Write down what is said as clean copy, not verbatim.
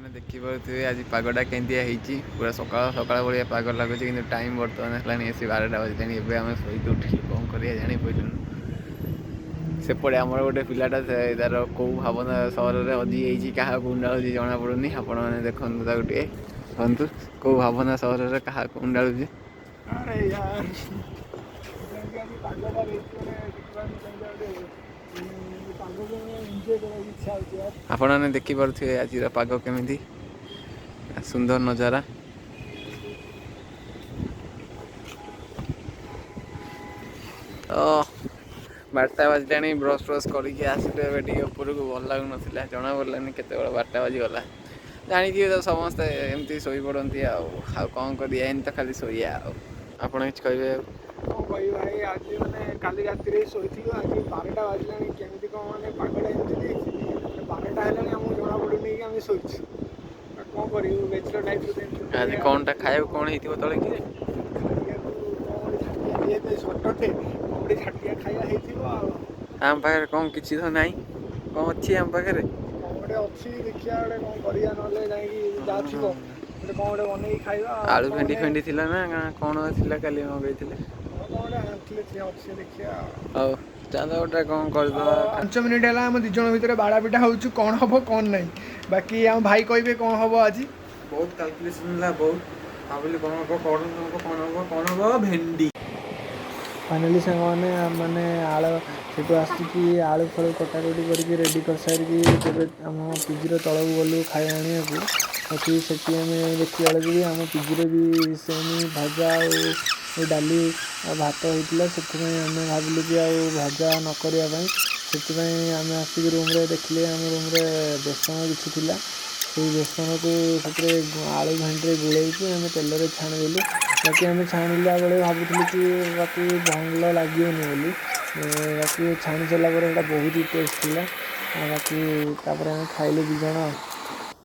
आपने देखिपे आज पगटा केमती पूरा सकाल सकाल भाया पग लगुच कि टाइम बर्तमान है आसी 12टा बजलानी एवं आम शोक उठिल कौन कर जापन सेपटे आमर गोटे पिलाटा तार कौ भावना सहर में हजि क्या उंडालू जना पड़ूनी आपण मैंने देखु गोटे कहतु कौ भावना सहर में क्या उंडालू आपण मैंने देखिपे आज पग केमी सुंदर नजारा तो 12टा बाजला ब्रश ब्रश करके उपरको भल लगुन जना पड़ानी के 12टा बाजीगला जानी तो समस्ते एमती शोई पड़ती कौन कर तो खाली शोया आप कहे भाई आज मैंने काली रात शोती आज 12टा बाजला केमी कौन मैंने पगटा एमती 12टा है जना पड़ूनी कि शोचु कौन कर बेचलर टाइप आज कौन टा खाया कौन हो तले कि छटे कमड़ी छाटिया खाया आम पाखे कौन किसी तो ना कौन अच्छी आम पाखे कौन अच्छी देखिया गोटे कौन करा ना जहाँ थी कौन गोटे बनई खाଇବା आलू भेंडी फेंडी थिला ना कौन थिला काली मगई हौ चलो गोटे कौन कर 5 मिनिट है आम दिज भितर बाड़ा पिटा हो कौन हम कौन ना बाकी आम भाई कहे कौन हम आज बहुत कैलकुलेशन बहुत भाविली कौन हम कौन हम भेंडी फाइनाली सांग मैंने आड़ से आसिकी आलू फल कटाकटी करके रेडी कर सारी आम पिजिर तलू गलु खाई आने बाकी से देखा बेलू भी आम पिजिर भी सेम भजा और डाली भात होता से आम भाविलु कि भजा न करने से आम आसिक रूम्रे देखिले आम रूम्रे बेसन किसी से बेसन को आलू भेंडी गोलैकी आम तेल छाणीदेलु बाकी आम छाणिला बेले भावुलु कि बाकी भल लगे बोली बाकी छाणी सारा बहुत ही टेस्ट था बाकी आम खाइले 2 जन।